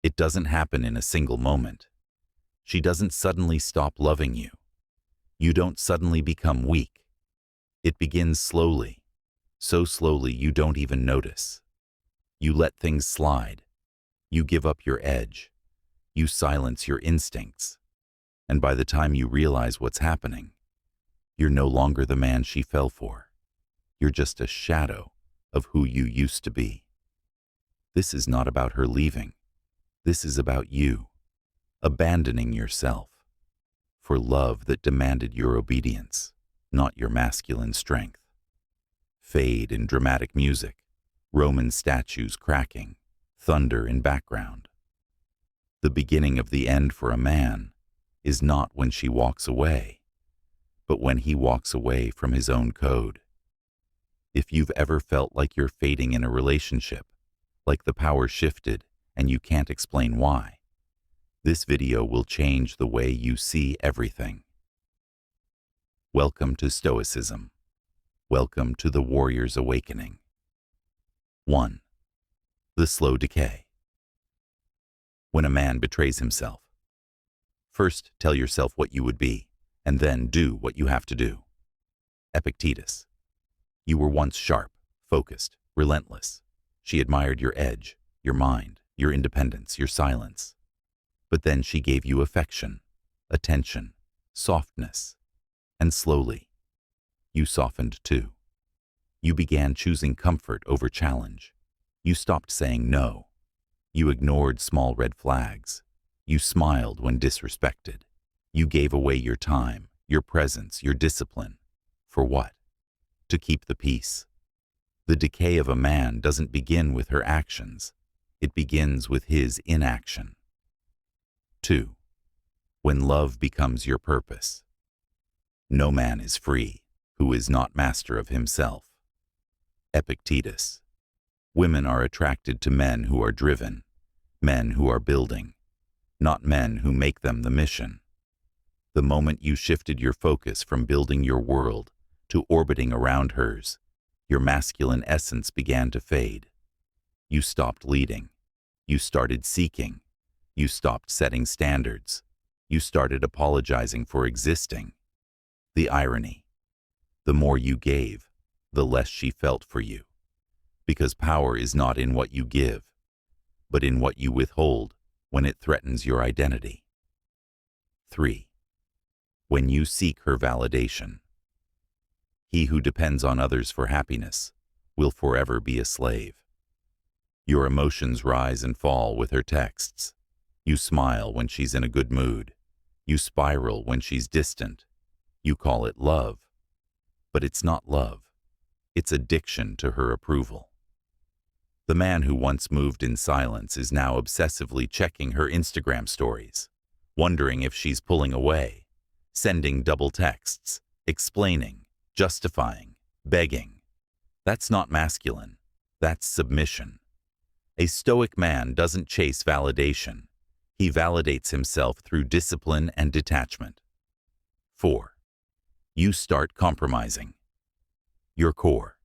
It doesn't happen in a single moment. She doesn't suddenly stop loving you. You don't suddenly become weak. It begins slowly, so slowly you don't even notice. You let things slide. You give up your edge. You silence your instincts. And by the time you realize what's happening, you're no longer the man she fell for. You're just a shadow of who you used to be. This is not about her leaving. This is about you, abandoning yourself for love that demanded your obedience, not your masculine strength. Fade in dramatic music, Roman statues cracking, thunder in background. The beginning of the end for a man is not when she walks away, but when he walks away from his own code. If you've ever felt like you're fading in a relationship, like the power shifted and you can't explain why, this video will change the way you see everything. Welcome to Stoicism. Welcome to the warrior's awakening. 1. The slow decay. When a man betrays himself, first tell yourself what you would be, and then do what you have to do. Epictetus. You were once sharp, focused, relentless. She admired your edge, your mind, your independence, your silence. But then she gave you affection, attention, softness, and slowly, you softened too. You began choosing comfort over challenge. You stopped saying no. You ignored small red flags. You smiled when disrespected. You gave away your time, your presence, your discipline. For what? To keep the peace. The decay of a man doesn't begin with her actions. It begins with his inaction. 2. When love becomes your purpose. No man is free who is not master of himself. Epictetus. Women are attracted to men who are driven, men who are building, not men who make them the mission. The moment you shifted your focus from building your world to orbiting around hers, your masculine essence began to fade. You stopped leading. You started seeking. You stopped setting standards. You started apologizing for existing. The irony. The more you gave, the less she felt for you. Because power is not in what you give, but in what you withhold when it threatens your identity. 3. When you seek her validation. He who depends on others for happiness will forever be a slave. Your emotions rise and fall with her texts. You smile when she's in a good mood. You spiral when she's distant. You call it love. But it's not love. It's addiction to her approval. The man who once moved in silence is now obsessively checking her Instagram stories, wondering if she's pulling away, sending double texts, explaining, justifying, begging. That's not masculine. That's submission. A Stoic man doesn't chase validation. He validates himself through discipline and detachment. 4. You start compromising. Your core.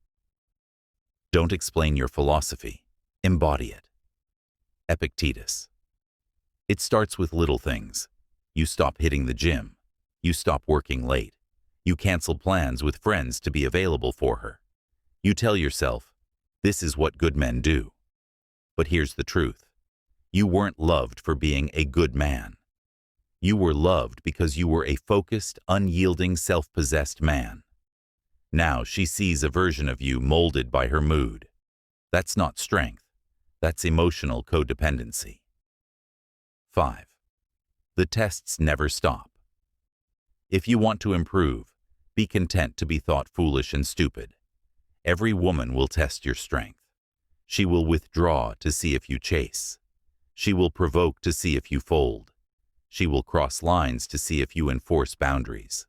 Don't explain your philosophy. Embody it. Epictetus. It starts with little things. You stop hitting the gym. You stop working late. You cancel plans with friends to be available for her. You tell yourself, this is what good men do. But here's the truth. You weren't loved for being a good man. You were loved because you were a focused, unyielding, self-possessed man. Now she sees a version of you molded by her mood. That's not strength. That's emotional codependency. 5. The tests never stop. If you want to improve, be content to be thought foolish and stupid. Every woman will test your strength. She will withdraw to see if you chase. She will provoke to see if you fold. She will cross lines to see if you enforce boundaries.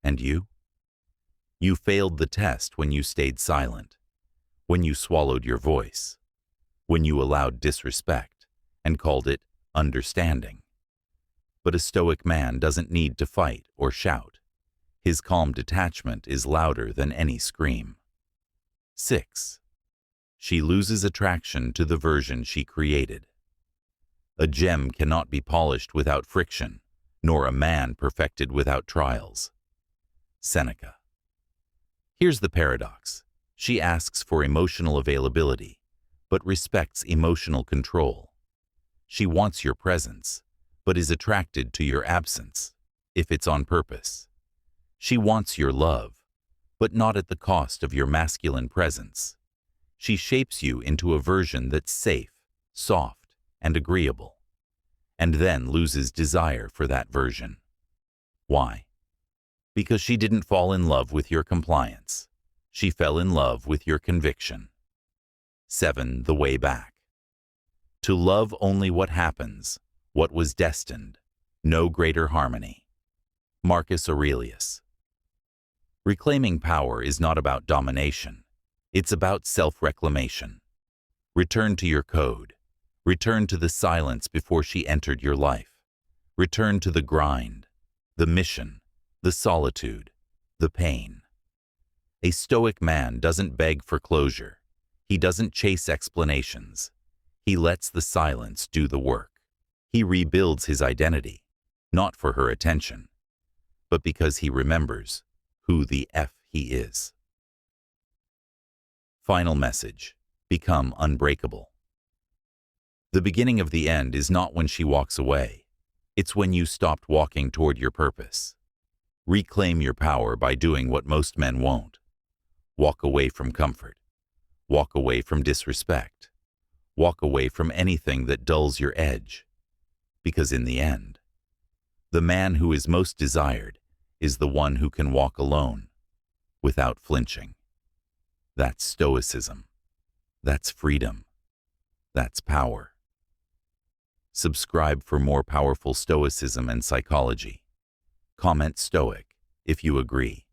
And you? You failed the test when you stayed silent, when you swallowed your voice, when you allowed disrespect and called it understanding. But a Stoic man doesn't need to fight or shout. His calm detachment is louder than any scream. 6. She loses attraction to the version she created. A gem cannot be polished without friction, nor a man perfected without trials. Seneca. Here's the paradox. She asks for emotional availability, but respects emotional control. She wants your presence, but is attracted to your absence, if it's on purpose. She wants your love, but not at the cost of your masculine presence. She shapes you into a version that's safe, soft, and agreeable, and then loses desire for that version. Why? Because she didn't fall in love with your compliance. She fell in love with your conviction. 7. The way back. To love only what happens, what was destined, no greater harmony. Marcus Aurelius. Reclaiming power is not about domination. It's about self-reclamation. Return to your code. Return to the silence before she entered your life. Return to the grind, the mission, the solitude, the pain. A Stoic man doesn't beg for closure. He doesn't chase explanations. He lets the silence do the work. He rebuilds his identity, not for her attention, but because he remembers who the F he is. Final message. Become unbreakable. The beginning of the end is not when she walks away. It's when you stopped walking toward your purpose. Reclaim your power by doing what most men won't. Walk away from comfort. Walk away from disrespect. Walk away from anything that dulls your edge. Because in the end, the man who is most desired is the one who can walk alone, without flinching. That's Stoicism. That's freedom. That's power. Subscribe for more powerful Stoicism and psychology. Comment Stoic if you agree.